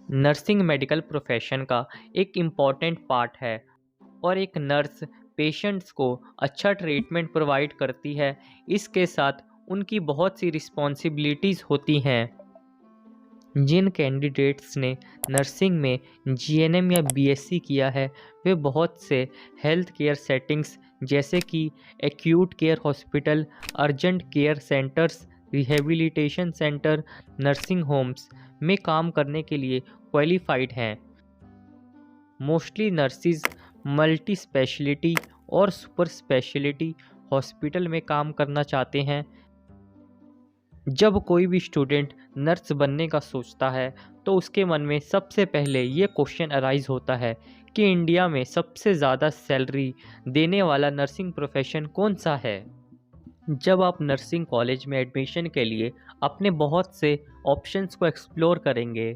Nursing medical profession का एक important part है और एक नर्स पेशेंट्स को अच्छा ट्रीटमेंट प्रोवाइड करती है। इसके साथ उनकी बहुत सी रिस्पॉन्सिबिलिटीज़ होती हैं। जिन कैंडिडेट्स ने नर्सिंग में जीएनएम या बीएससी किया है वे बहुत से हेल्थ केयर सेटिंग्स जैसे कि acute care hospital, urgent care centres, rehabilitation centre, nursing homes में काम करने के लिए क्वालिफाइड हैं। मोस्टली नर्सिस मल्टी स्पेशलिटी और सुपर स्पेशलिटी हॉस्पिटल में काम करना चाहते हैं। जब कोई भी स्टूडेंट नर्स बनने का सोचता है तो उसके मन में सबसे पहले ये क्वेश्चन अराइज होता है कि इंडिया में सबसे ज़्यादा सैलरी देने वाला नर्सिंग प्रोफेशन कौन सा है। जब आप नर्सिंग कॉलेज में एडमिशन के लिए अपने बहुत से ऑप्शंस को एक्सप्लोर करेंगे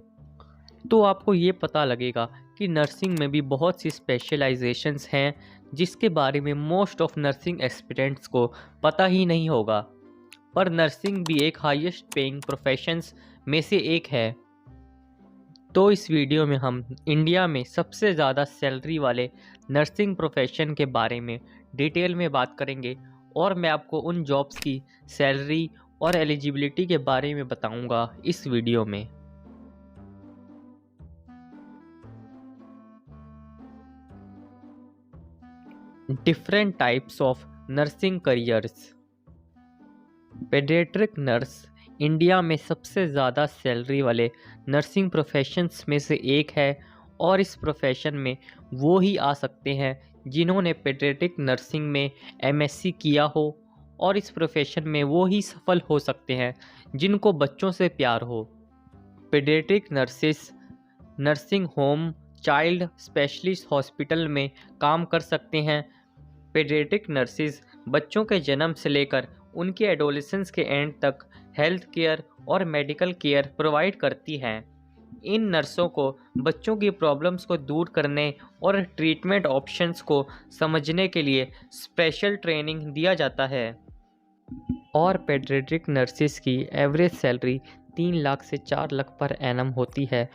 तो आपको ये पता लगेगा कि नर्सिंग में भी बहुत सी स्पेशलाइजेशंस हैं जिसके बारे में मोस्ट ऑफ नर्सिंग एस्पिरेंट्स को पता ही नहीं होगा। पर नर्सिंग भी एक हाईएस्ट पेइंग प्रोफेशंस में से एक है। तो इस वीडियो में हम इंडिया में सबसे ज़्यादा सैलरी वाले नर्सिंग प्रोफेशन के बारे में डिटेल में बात करेंगे और मैं आपको उन जॉब्स की सैलरी और एलिजिबिलिटी के बारे में बताऊंगा इस वीडियो में। Different types of nursing careers. Paediatric nurse India में सबसे ज़्यादा सैलरी वाले नर्सिंग प्रोफेशंस में से एक है और इस प्रोफेशन में वो ही आ सकते हैं जिन्होंने पेडियाट्रिक नर्सिंग में एमएससी किया हो और इस प्रोफेशन में वो ही सफल हो सकते हैं जिनको बच्चों से प्यार हो। Paediatric nurses nursing home, child specialist hospital में काम कर सकते हैं। पेडियाट्रिक नर्सिस बच्चों के जन्म से लेकर उनके एडोलेसेंस के एंड तक हेल्थ केयर और मेडिकल केयर प्रोवाइड करती हैं। इन नर्सों को बच्चों की प्रॉब्लम्स को दूर करने और ट्रीटमेंट ऑप्शंस को समझने के लिए स्पेशल ट्रेनिंग दिया जाता है। और पेडियाट्रिक नर्सिस की एवरेज सैलरी 3 लाख से 4 लाख पर एनम होती है।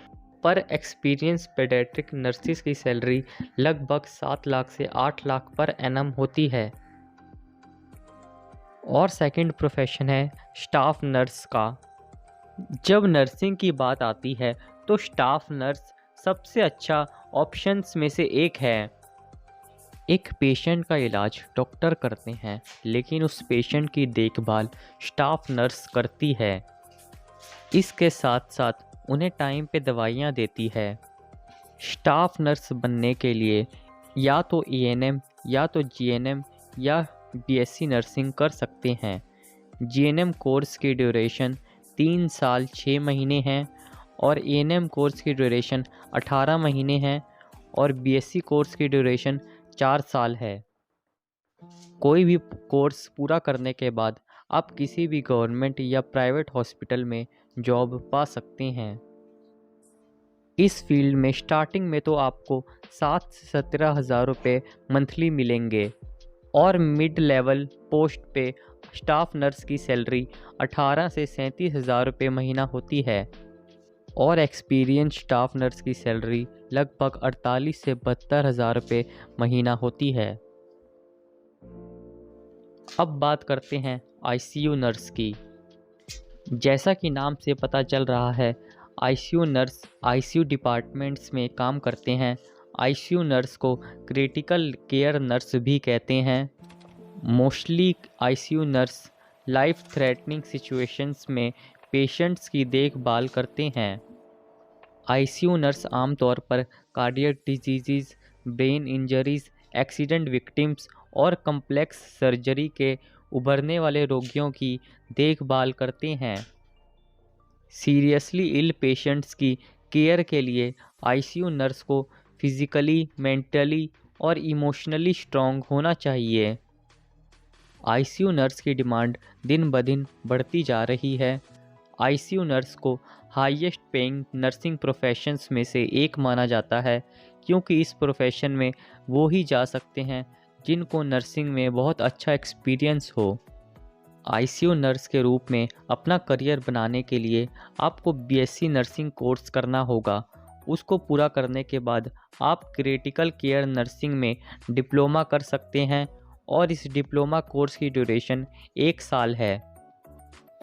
पर एक्सपीरियंस पेडियाट्रिक नर्सिस की सैलरी लगभग 7 लाख से 8 लाख पर एनम होती है। और सेकंड प्रोफेशन है स्टाफ नर्स का। जब नर्सिंग की बात आती है तो स्टाफ नर्स सबसे अच्छा ऑप्शंस में से एक है। एक पेशेंट का इलाज डॉक्टर करते हैं लेकिन उस पेशेंट की देखभाल स्टाफ नर्स करती है। इसके साथ साथ उन्हें टाइम पे दवाइयाँ देती है। स्टाफ नर्स बनने के लिए या तो एएनएम या तो जीएनएम या बीएससी नर्सिंग कर सकते हैं। जीएनएम कोर्स की ड्यूरेशन 3 साल 6 महीने हैं और एएनएम कोर्स की ड्यूरेशन 18 महीने हैं और बीएससी कोर्स की ड्यूरेशन 4 साल है। कोई भी कोर्स पूरा करने के बाद आप किसी भी गवर्नमेंट या प्राइवेट हॉस्पिटल में जॉब पा सकते हैं। इस फील्ड में स्टार्टिंग में तो आपको 7 से 17 हज़ार रुपये मंथली मिलेंगे और मिड लेवल पोस्ट पे स्टाफ नर्स की सैलरी 18 से 37 हज़ार रुपये महीना होती है और एक्सपीरियंस स्टाफ नर्स की सैलरी लगभग 48 से 72 हज़ार रुपये महीना होती है। अब बात करते हैं आईसीयू नर्स की। जैसा कि नाम से पता चल रहा है आईसीयू नर्स आईसीयू डिपार्टमेंट्स में काम करते हैं। आईसीयू नर्स को क्रिटिकल केयर नर्स भी कहते हैं। Mostly ICU nurse life threatening situations में पेशेंट्स की देखभाल करते हैं। आईसीयू नर्स आमतौर पर cardiac disease, brain injuries, accident victims और कम्प्लेक्स सर्जरी के उभरने वाले रोगियों की देखभाल करते हैं। सीरियसली इल पेशेंट्स की केयर के लिए आईसीयू नर्स को फिज़िकली, मेंटली और इमोशनली स्ट्रॉन्ग होना चाहिए। आईसीयू नर्स की डिमांड दिन ब दिन बढ़ती जा रही है। आईसीयू नर्स को हाईएस्ट पेइंग नर्सिंग प्रोफेशंस में से एक माना जाता है क्योंकि इस प्रोफेशन में वो ही जा सकते हैं जिनको नर्सिंग में बहुत अच्छा एक्सपीरियंस हो। आईसीयू नर्स के रूप में अपना करियर बनाने के लिए आपको बीएससी नर्सिंग कोर्स करना होगा उसको पूरा करने के बाद आप क्रिटिकल केयर नर्सिंग में डिप्लोमा कर सकते हैं और इस डिप्लोमा कोर्स की ड्यूरेशन 1 साल है।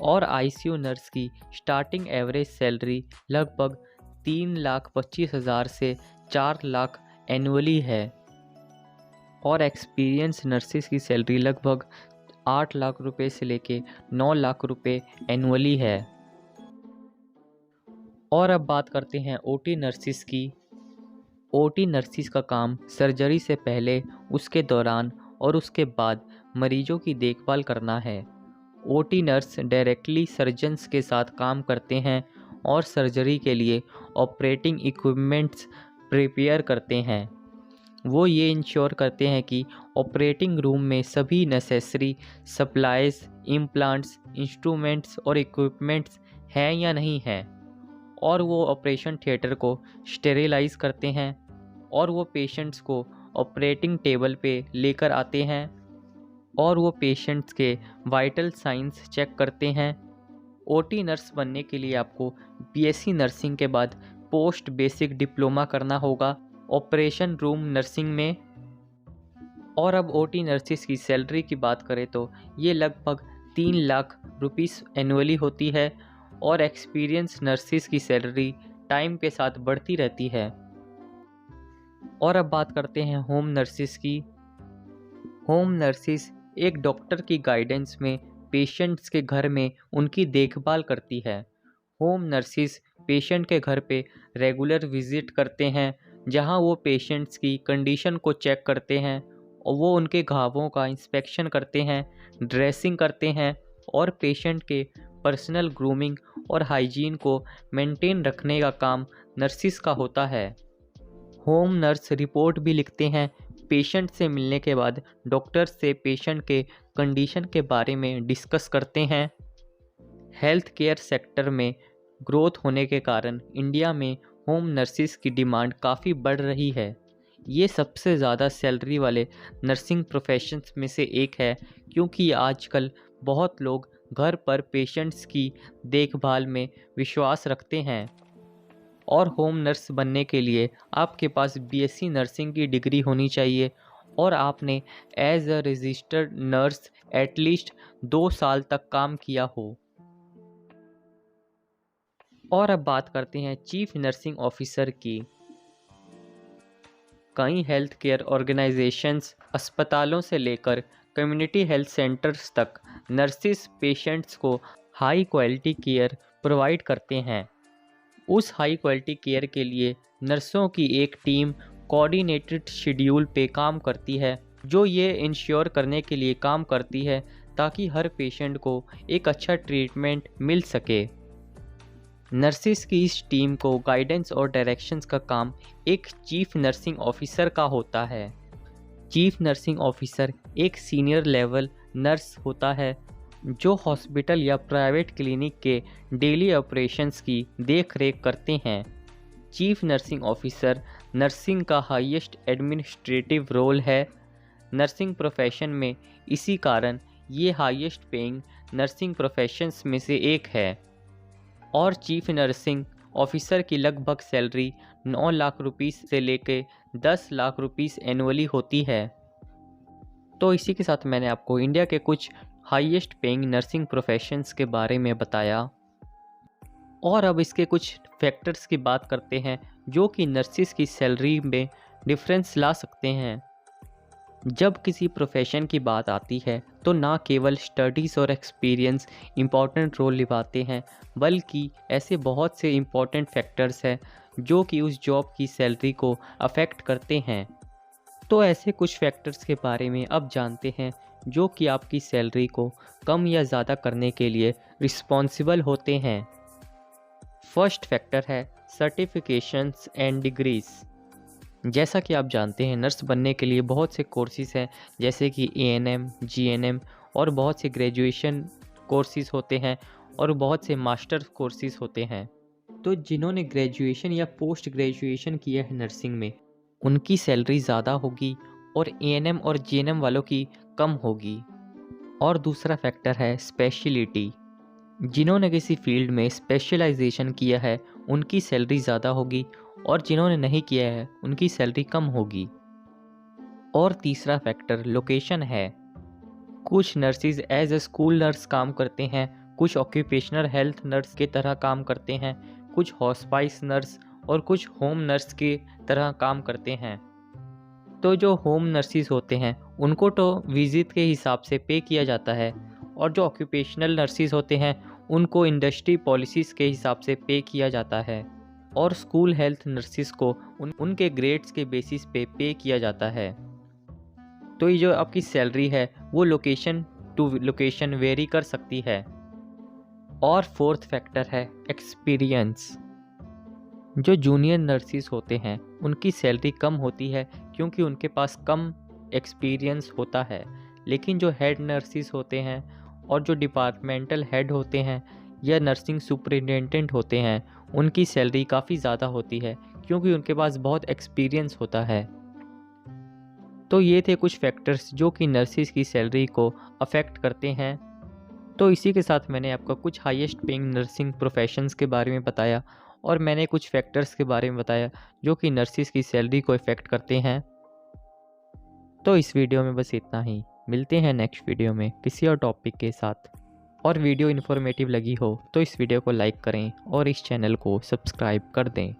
और आईसीयू नर्स की स्टार्टिंग एवरेज सैलरी लगभग 3,25,000 से 4 लाख एनुअली है और एक्सपीरियंस नर्सिस की सैलरी लगभग 8 लाख रुपए से लेके 9 लाख रुपए एनुअली है। और अब बात करते हैं ओटी नर्सिस की। ओटी नर्सिस का काम सर्जरी से पहले, उसके दौरान और उसके बाद मरीजों की देखभाल करना है। ओटी नर्स डायरेक्टली सर्जन्स के साथ काम करते हैं और सर्जरी के लिए ऑपरेटिंग इक्विपमेंट्स प्रिपेयर करते हैं। वो ये इंश्योर करते हैं कि ऑपरेटिंग रूम में सभी नेसेसरी सप्लाइज, इम्प्लांट्स, इंस्ट्रूमेंट्स और इक्विपमेंट्स हैं या नहीं हैं, और वो ऑपरेशन थिएटर को स्टेरिलाइज करते हैं और वो पेशेंट्स को ऑपरेटिंग टेबल पे लेकर आते हैं और वो पेशेंट्स के वाइटल साइंस चेक करते हैं। ओटी नर्स बनने के लिए आपको बीएससी नर्सिंग के बाद पोस्ट बेसिक डिप्लोमा करना होगा ऑपरेशन रूम नर्सिंग में। और अब ओटी नर्सिस की सैलरी की बात करें तो ये लगभग 3 लाख रुपीस एनुअली होती है और एक्सपीरियंस नर्सिस की सैलरी टाइम के साथ बढ़ती रहती है। और अब बात करते हैं होम नर्सिस की। होम नर्सिस एक डॉक्टर की गाइडेंस में पेशेंट्स के घर में उनकी देखभाल करती है। होम नर्सिस पेशेंट के घर पे रेगुलर विजिट करते हैं, जहां वो पेशेंट्स की कंडीशन को चेक करते हैं और वो उनके घावों का इंस्पेक्शन करते हैं, ड्रेसिंग करते हैं और पेशेंट के पर्सनल ग्रूमिंग और हाइजीन को मेंटेन रखने का काम नर्सिस का होता है। होम नर्स रिपोर्ट भी लिखते हैं। पेशेंट से मिलने के बाद डॉक्टर से पेशेंट के कंडीशन के बारे में डिस्कस करते हैं। हेल्थ केयर सेक्टर में ग्रोथ होने के कारण इंडिया में होम नर्सिस की डिमांड काफ़ी बढ़ रही है। ये सबसे ज़्यादा सैलरी वाले नर्सिंग प्रोफेशंस में से एक है, क्योंकि आजकल बहुत लोग घर पर पेशेंट्स की देखभाल में विश्वास रखते हैं। और होम नर्स बनने के लिए आपके पास बीएससी नर्सिंग की डिग्री होनी चाहिए और आपने as a registered nurse at least 2 साल तक काम किया हो। और अब बात करते हैं चीफ नर्सिंग ऑफिसर की। कई हेल्थ केयर ऑर्गेनाइजेशंस, अस्पतालों से लेकर कम्युनिटी हेल्थ सेंटर्स तक नर्सिस पेशेंट्स को हाई क्वालिटी केयर प्रोवाइड करते हैं। उस हाई क्वालिटी केयर के लिए नर्सों की एक टीम कोऑर्डिनेटेड शेड्यूल पे काम करती है, जो ये इंश्योर करने के लिए काम करती है ताकि हर पेशेंट को एक अच्छा ट्रीटमेंट मिल सके। नर्सिस की इस टीम को गाइडेंस और डायरेक्शंस का काम एक चीफ नर्सिंग ऑफिसर का होता है। चीफ नर्सिंग ऑफिसर एक सीनियर लेवल नर्स होता है जो हॉस्पिटल या प्राइवेट क्लिनिक के डेली ऑपरेशंस की देख रेख करते हैं। चीफ नर्सिंग ऑफिसर नर्सिंग का हाईएस्ट एडमिनिस्ट्रेटिव रोल है नर्सिंग प्रोफेशन में, इसी कारण ये हाईएस्ट पेइंग नर्सिंग प्रोफेशंस में से एक है। और चीफ नर्सिंग ऑफिसर की लगभग सैलरी 9 लाख रुपीस से लेके 10 लाख रुपीस एनुअली होती है। तो इसी के साथ मैंने आपको इंडिया के कुछ हाईएस्ट पेइंग नर्सिंग प्रोफेशंस के बारे में बताया। और अब इसके कुछ फैक्टर्स की बात करते हैं जो कि नर्सिस की सैलरी में डिफरेंस ला सकते हैं। जब किसी प्रोफेशन की बात आती है तो ना केवल स्टडीज़ और एक्सपीरियंस इम्पॉर्टेंट रोल निभाते हैं, बल्कि ऐसे बहुत से इम्पॉर्टेंट फैक्टर्स हैं जो कि उस जॉब की सैलरी को अफेक्ट करते हैं। तो ऐसे कुछ फैक्टर्स के बारे में अब जानते हैं जो कि आपकी सैलरी को कम या ज़्यादा करने के लिए रिस्पॉन्सिबल होते हैं। फर्स्ट फैक्टर है सर्टिफिकेशंस एंड डिग्रीज। जैसा कि आप जानते हैं नर्स बनने के लिए बहुत से कोर्सेज हैं, जैसे कि एएनएम, जीएनएम और बहुत से ग्रेजुएशन कोर्सेज होते हैं और बहुत से मास्टर कोर्सेज होते हैं। तो जिन्होंने ग्रेजुएशन या पोस्ट ग्रेजुएशन किया है नर्सिंग में, उनकी सैलरी ज़्यादा होगी और एएनएम और जीएनएम वालों की कम होगी। और दूसरा फैक्टर है स्पेशलिटी। जिन्होंने किसी फील्ड में स्पेशलाइजेशन किया है उनकी सैलरी ज़्यादा होगी और जिन्होंने नहीं किया है उनकी सैलरी कम होगी। और तीसरा फैक्टर लोकेशन है। कुछ nurses as a school nurse काम करते हैं, कुछ ऑक्यूपेशनल हेल्थ नर्स के तरह काम करते हैं, कुछ हॉस्पाइस नर्स और कुछ होम नर्स की तरह काम करते हैं। तो जो होम नर्सिस होते हैं उनको तो विजिट के हिसाब से पे किया जाता है, और जो ऑक्यूपेशनल नर्सिस होते हैं उनको इंडस्ट्री पॉलिसीज़ के हिसाब से पे किया जाता है। और स्कूल हेल्थ नर्सिस को उनके ग्रेड्स के बेसिस पे किया जाता है। तो ये जो आपकी सैलरी है वो लोकेशन टू लोकेशन वेरी कर सकती है। और फोर्थ फैक्टर है एक्सपीरियंस। जो जूनियर नर्सिस होते हैं उनकी सैलरी कम होती है क्योंकि उनके पास कम एक्सपीरियंस होता है, लेकिन जो हेड नर्सिस होते हैं और जो डिपार्टमेंटल हेड होते हैं या नर्सिंग सुपरिटेंडेंट होते हैं उनकी सैलरी काफ़ी ज़्यादा होती है क्योंकि उनके पास बहुत एक्सपीरियंस होता है। तो ये थे कुछ फैक्टर्स जो कि नर्सिस की सैलरी को अफेक्ट करते हैं। तो इसी के साथ मैंने आपको कुछ हाईएस्ट पेइंग नर्सिंग प्रोफेशंस के बारे में बताया, और मैंने कुछ फैक्टर्स के बारे में बताया जो कि नर्सिस की सैलरी को इफ़ेक्ट करते हैं। तो इस वीडियो में बस इतना ही। मिलते हैं नेक्स्ट वीडियो में किसी और टॉपिक के साथ। और वीडियो इन्फॉर्मेटिव लगी हो तो इस वीडियो को लाइक करें और इस चैनल को सब्सक्राइब कर दें।